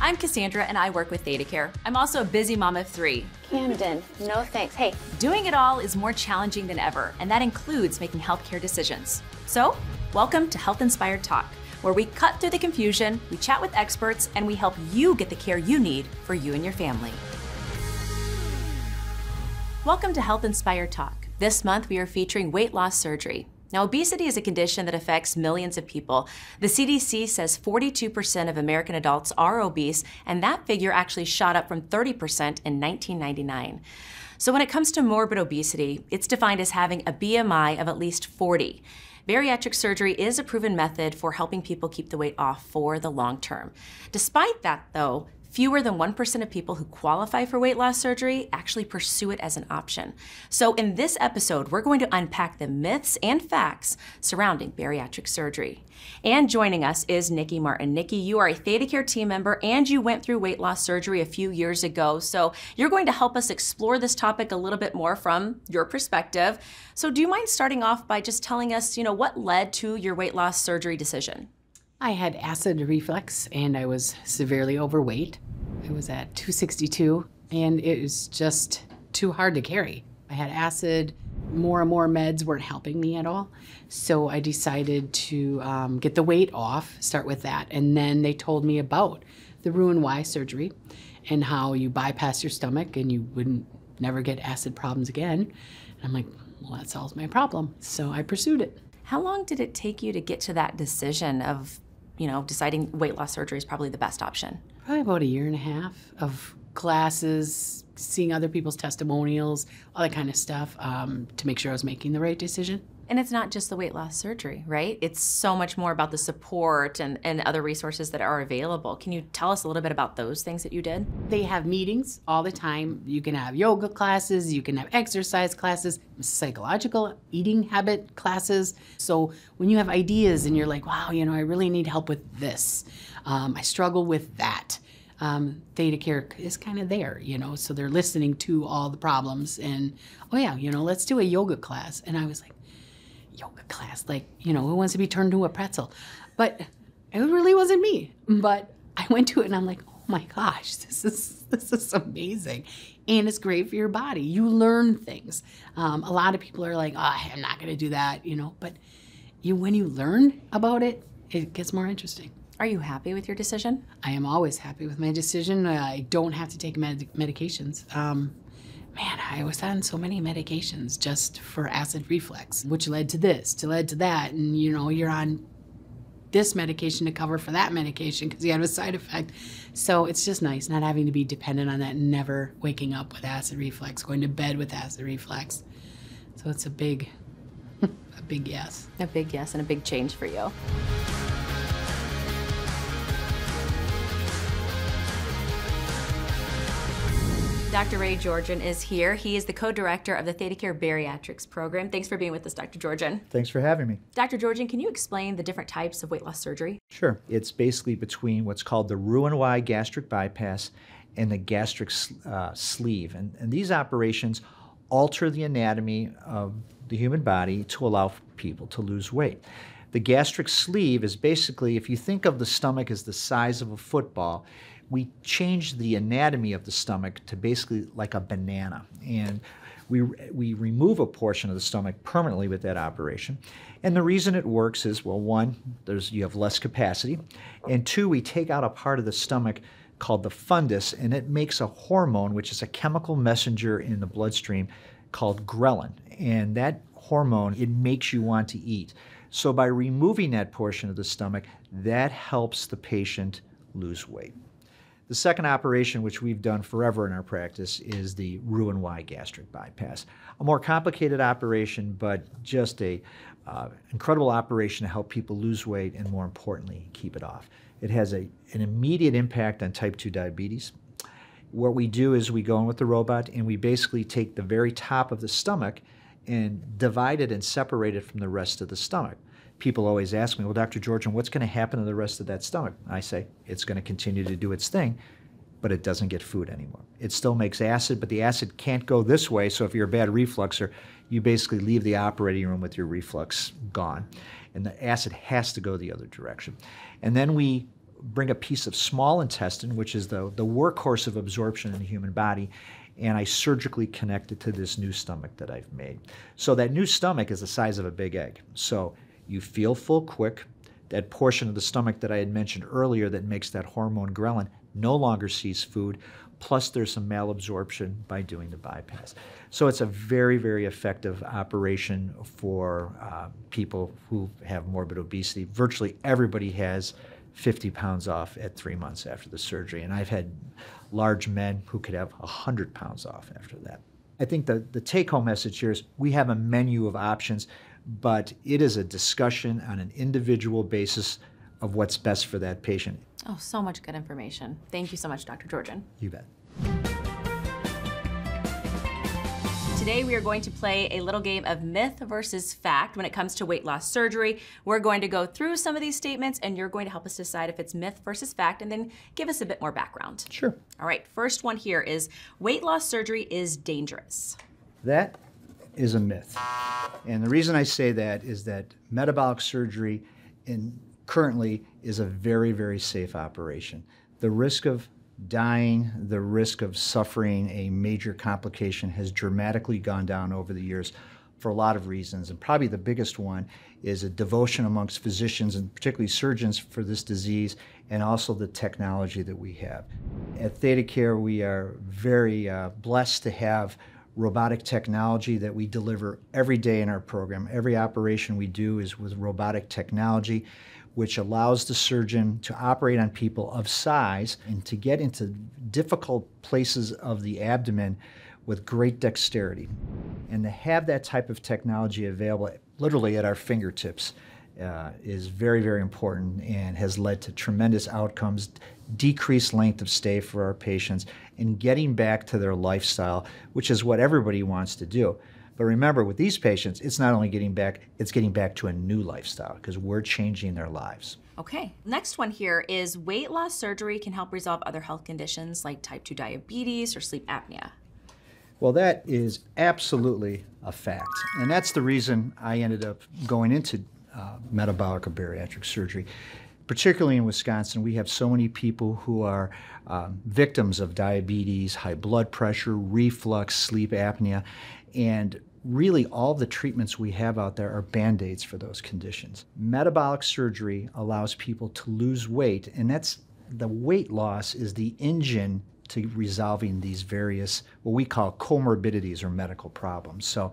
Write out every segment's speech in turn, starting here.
I'm Cassandra and I work with ThedaCare. I'm also a busy mom of 3. Camden, no thanks. Hey. Doing it all is more challenging than ever, and that includes making healthcare decisions. So, welcome to Health Inspired Talk, where we cut through the confusion, we chat with experts, and we help you get the care you need for you and your family. Welcome to Health Inspired Talk. This month we are featuring weight loss surgery. Now, obesity is a condition that affects millions of people. The CDC says 42% of American adults are obese, and that figure actually shot up from 30% in 1999. So when it comes to morbid obesity, it's defined as having a BMI of at least 40. Bariatric surgery is a proven method for helping people keep the weight off for the long term. Despite that, though, fewer than 1% of people who qualify for weight loss surgery actually pursue it as an option. So in this episode, we're going to unpack the myths and facts surrounding bariatric surgery. And joining us is Nicki Martin. Nicki, you are a ThedaCare team member and you went through weight loss surgery a few years ago. So you're going to help us explore this topic a little bit more from your perspective. So do you mind starting off by just telling us, what led to your weight loss surgery decision? I had acid reflux and I was severely overweight. I was at 262 and it was just too hard to carry. I had acid, more and more meds weren't helping me at all. So I decided to get the weight off, start with that. And then they told me about the Roux-en-Y surgery and how you bypass your stomach and you wouldn't never get acid problems again. And I'm like, well, that solves my problem. So I pursued it. How long did it take you to get to that decision of, deciding weight loss surgery is probably the best option? Probably about a year and a half of classes, seeing other people's testimonials, all that kind of stuff, to make sure I was making the right decision. And it's not just the weight loss surgery, right? It's so much more about the support and other resources that are available. Can you tell us a little bit about those things that you did? They have meetings all the time. You can have yoga classes, you can have exercise classes, psychological eating habit classes. So when you have ideas and you're like, wow, I really need help with this. I struggle with that. ThedaCare is kind of there, so they're listening to all the problems and, oh yeah, let's do a yoga class. And I was like, yoga class, who wants to be turned into a pretzel? But it really wasn't me. But I went to it and I'm like, oh my gosh, this is amazing. And it's great for your body. You learn things. A lot of people are like, oh, I'm not gonna do that, but when you learn about it, it gets more interesting. Are you happy with your decision? I am always happy with my decision. I don't have to take medications. Man, I was on so many medications just for acid reflux, which led to this, led to that. And you're on this medication to cover for that medication because you have a side effect. So it's just nice not having to be dependent on that, never waking up with acid reflux, going to bed with acid reflux. So it's a big yes. A big yes and a big change for you. Dr. Raymond Georgen is here. He is the co-director of the ThedaCare Bariatrics program. Thanks for being with us, Dr. Georgen. Thanks for having me. Dr. Georgen, can you explain the different types of weight loss surgery? Sure. It's basically between what's called the Roux-en-Y gastric bypass and the gastric sleeve. And these operations alter the anatomy of the human body to allow people to lose weight. The gastric sleeve is basically, if you think of the stomach as the size of a football, we change the anatomy of the stomach to basically like a banana. And we remove a portion of the stomach permanently with that operation. And the reason it works is, well, one, you have less capacity. And two, we take out a part of the stomach called the fundus, and it makes a hormone, which is a chemical messenger in the bloodstream called ghrelin. And that hormone, it makes you want to eat. So by removing that portion of the stomach, that helps the patient lose weight. The second operation, which we've done forever in our practice, is the Roux-en-Y gastric bypass. A more complicated operation, but just an incredible operation to help people lose weight and, more importantly, keep it off. It has an immediate impact on type 2 diabetes. What we do is we go in with the robot and we basically take the very top of the stomach and divide it and separate it from the rest of the stomach. People always ask me, well, Dr. Georgen, what's going to happen to the rest of that stomach? I say, it's going to continue to do its thing, but it doesn't get food anymore. It still makes acid, but the acid can't go this way, so if you're a bad refluxer, you basically leave the operating room with your reflux gone. And the acid has to go the other direction. And then we bring a piece of small intestine, which is the workhorse of absorption in the human body, and I surgically connect it to this new stomach that I've made. So that new stomach is the size of a big egg. So you feel full quick. That portion of the stomach that I had mentioned earlier that makes that hormone ghrelin no longer sees food, plus there's some malabsorption by doing the bypass. So it's a very, very effective operation for people who have morbid obesity. Virtually everybody has 50 pounds off at 3 months after the surgery, and I've had large men who could have 100 pounds off after that. I think the take-home message here is we have a menu of options, but it is a discussion on an individual basis of what's best for that patient. Oh, so much good information. Thank you so much, Dr. Georgen. You bet. Today we are going to play a little game of myth versus fact when it comes to weight loss surgery. We're going to go through some of these statements and you're going to help us decide if it's myth versus fact and then give us a bit more background. Sure. All right, first one here is weight loss surgery is dangerous. That is a myth. And the reason I say that is that metabolic surgery currently is a very, very safe operation. The risk of dying, the risk of suffering a major complication has dramatically gone down over the years for a lot of reasons. And probably the biggest one is a devotion amongst physicians and particularly surgeons for this disease, and also the technology that we have. At ThedaCare, we are very blessed to have robotic technology that we deliver every day in our program. Every operation we do is with robotic technology, which allows the surgeon to operate on people of size and to get into difficult places of the abdomen with great dexterity. And to have that type of technology available literally at our fingertips is very, very important and has led to tremendous outcomes, decreased length of stay for our patients, and getting back to their lifestyle, which is what everybody wants to do. But remember, with these patients, it's not only getting back, it's getting back to a new lifestyle because we're changing their lives. Okay, next one here is weight loss surgery can help resolve other health conditions like type 2 diabetes or sleep apnea. Well, that is absolutely a fact. And that's the reason I ended up going into metabolic or bariatric surgery. Particularly in Wisconsin, we have so many people who are victims of diabetes, high blood pressure, reflux, sleep apnea, and really all the treatments we have out there are Band-Aids for those conditions. Metabolic surgery allows people to lose weight, and the weight loss is the engine to resolving these various, what we call comorbidities or medical problems. So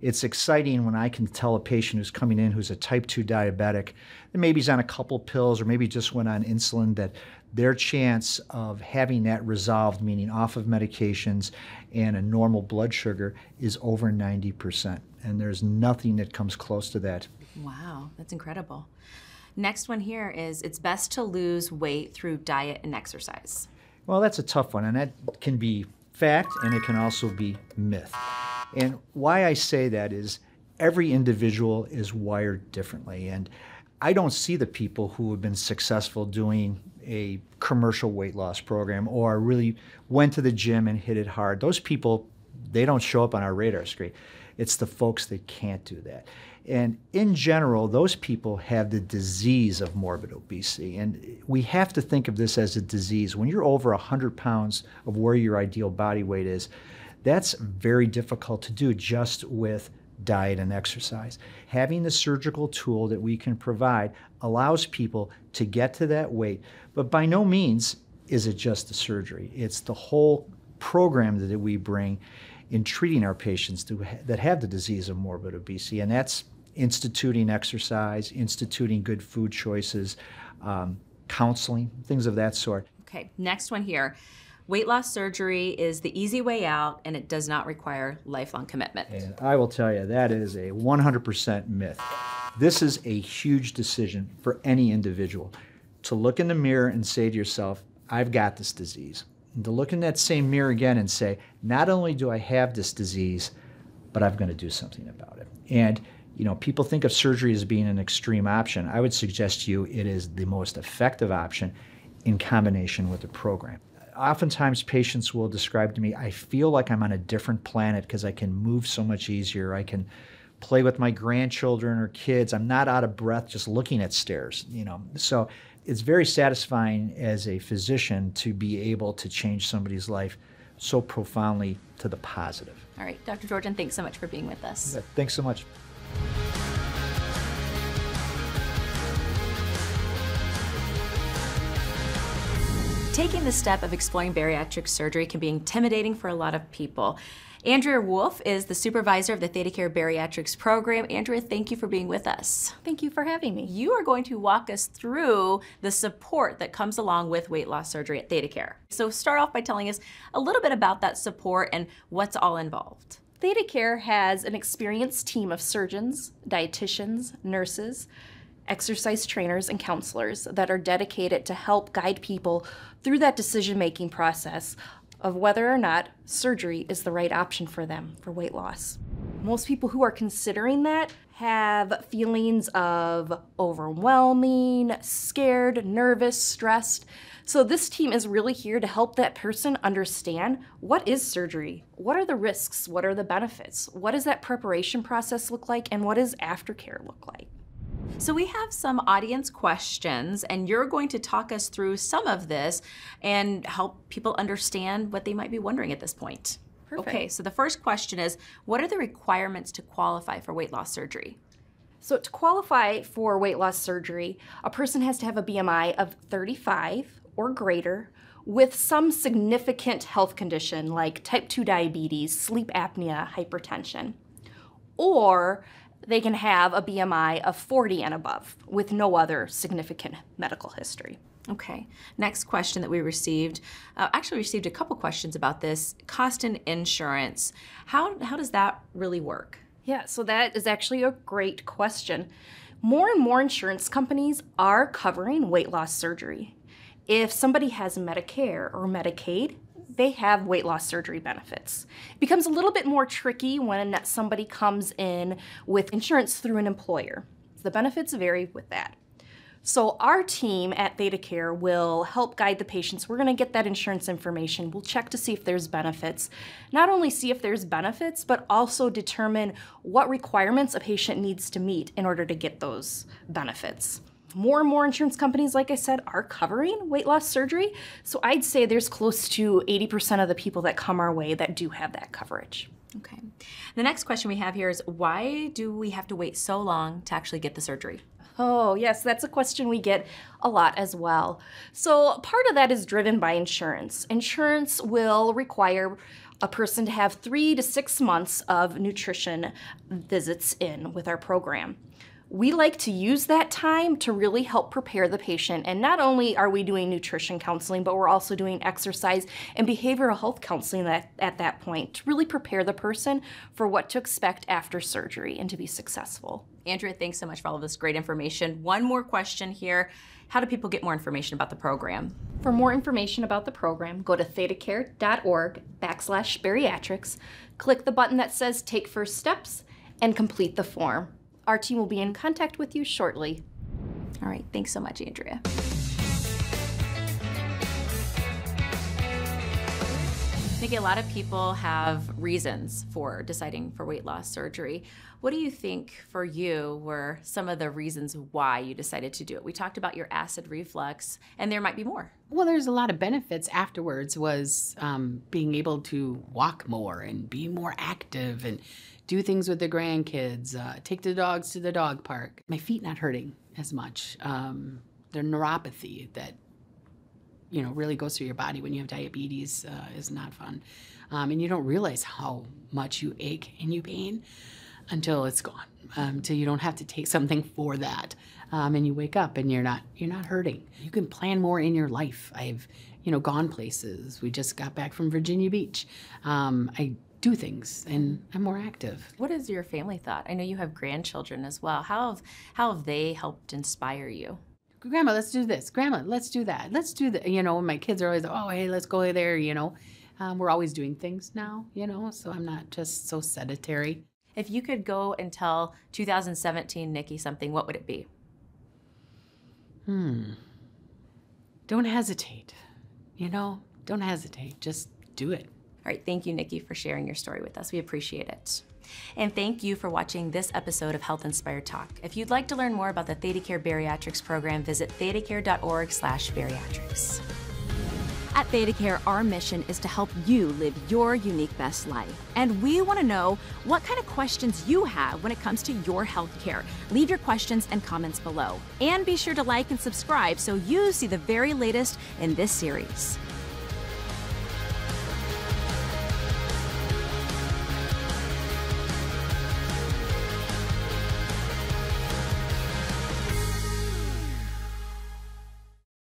it's exciting when I can tell a patient who's coming in who's a type 2 diabetic, and maybe he's on a couple pills or maybe just went on insulin, that their chance of having that resolved, meaning off of medications and a normal blood sugar, is over 90%. And there's nothing that comes close to that. Wow, that's incredible. Next one here is it's best to lose weight through diet and exercise. Well, that's a tough one, and that can be fact and it can also be myth. And why I say that is every individual is wired differently. And I don't see the people who have been successful doing a commercial weight loss program or really went to the gym and hit it hard. Those people, they don't show up on our radar screen. It's the folks that can't do that. And in general, those people have the disease of morbid obesity. And we have to think of this as a disease. When you're over 100 pounds of where your ideal body weight is, that's very difficult to do just with diet and exercise. Having the surgical tool that we can provide allows people to get to that weight, but by no means is it just the surgery. It's the whole program that we bring in treating our patients that have the disease of morbid obesity, and that's instituting exercise, instituting good food choices, counseling, things of that sort. Okay, next one here. Weight loss surgery is the easy way out and it does not require lifelong commitment. And I will tell you, that is a 100% myth. This is a huge decision for any individual to look in the mirror and say to yourself, I've got this disease. And to look in that same mirror again and say, not only do I have this disease, but I'm going to do something about it. And you know, people think of surgery as being an extreme option. I would suggest to you it is the most effective option in combination with the program. Oftentimes patients will describe to me, I feel like I'm on a different planet because I can move so much easier. I can play with my grandchildren or kids. I'm not out of breath just looking at stairs, you know. So it's very satisfying as a physician to be able to change somebody's life so profoundly to the positive. All right, Dr. Georgen, thanks so much for being with us. Thanks so much. Taking the step of exploring bariatric surgery can be intimidating for a lot of people. Andrea Wolff is the supervisor of the ThedaCare Bariatrics program. Andrea, thank you for being with us. Thank you for having me. You are going to walk us through the support that comes along with weight loss surgery at ThedaCare. So start off by telling us a little bit about that support and what's all involved. ThedaCare has an experienced team of surgeons, dietitians, nurses, exercise trainers, and counselors that are dedicated to help guide people through that decision-making process of whether or not surgery is the right option for them for weight loss. Most people who are considering that have feelings of overwhelming, scared, nervous, stressed. So this team is really here to help that person understand what is surgery, what are the risks, what are the benefits, what does that preparation process look like, and what does aftercare look like. So we have some audience questions, and you're going to talk us through some of this and help people understand what they might be wondering at this point. Perfect. Okay, so the first question is, what are the requirements to qualify for weight loss surgery? So to qualify for weight loss surgery, a person has to have a BMI of 35 or greater with some significant health condition like type 2 diabetes, sleep apnea, hypertension, or they can have a BMI of 40 and above with no other significant medical history. Okay, next question that we received, actually received a couple questions about this, cost and insurance. How does that really work? Yeah, so that is actually a great question. More and more insurance companies are covering weight loss surgery. If somebody has Medicare or Medicaid, they have weight loss surgery benefits. It becomes a little bit more tricky when somebody comes in with insurance through an employer. The benefits vary with that. So our team at ThedaCare will help guide the patients. We're gonna get that insurance information. We'll check to see if there's benefits. Not only see if there's benefits, but also determine what requirements a patient needs to meet in order to get those benefits. More and more insurance companies, like I said, are covering weight loss surgery. So I'd say there's close to 80% of the people that come our way that do have that coverage. Okay. The next question we have here is, why do we have to wait so long to actually get the surgery? Oh, yes, that's a question we get a lot as well. So part of that is driven by insurance. Insurance will require a person to have 3 to 6 months of nutrition visits in with our program. We like to use that time to really help prepare the patient. And not only are we doing nutrition counseling, but we're also doing exercise and behavioral health counseling at that point to really prepare the person for what to expect after surgery and to be successful. Andrea, thanks so much for all of this great information. One more question here. How do people get more information about the program? For more information about the program, go to ThedaCare.org/bariatrics, click the button that says Take First Steps, and complete the form. Our team will be in contact with you shortly. All right, thanks so much, Andrea. Nicki, a lot of people have reasons for deciding for weight loss surgery. What do you think for you were some of the reasons why you decided to do it? We talked about your acid reflux, and there might be more. Well, there's a lot of benefits afterwards was being able to walk more and be more active and do things with the grandkids, take the dogs to the dog park. My feet not hurting as much. The neuropathy that really goes through your body when you have diabetes is not fun. And you don't realize how much you ache and you pain until it's gone, until you don't have to take something for that. And you wake up and you're not hurting. You can plan more in your life. I've gone places. We just got back from Virginia Beach. I do things and I'm more active. What is your family thought? I know you have grandchildren as well. How have they helped inspire you? Grandma, let's do this. Grandma, let's do that. Let's do that. My kids are always, oh, hey, let's go there, We're always doing things now, so I'm not just so sedentary. If you could go and tell 2017 Nicki something, what would it be? Don't hesitate. Don't hesitate. Just do it. All right, thank you, Nicki, for sharing your story with us. We appreciate it. And thank you for watching this episode of Health Inspired Talk. If you'd like to learn more about the ThedaCare Bariatrics program, visit ThedaCare.org/bariatrics. At ThedaCare, our mission is to help you live your unique best life. And we want to know what kind of questions you have when it comes to your health care. Leave your questions and comments below. And be sure to like and subscribe so you see the very latest in this series.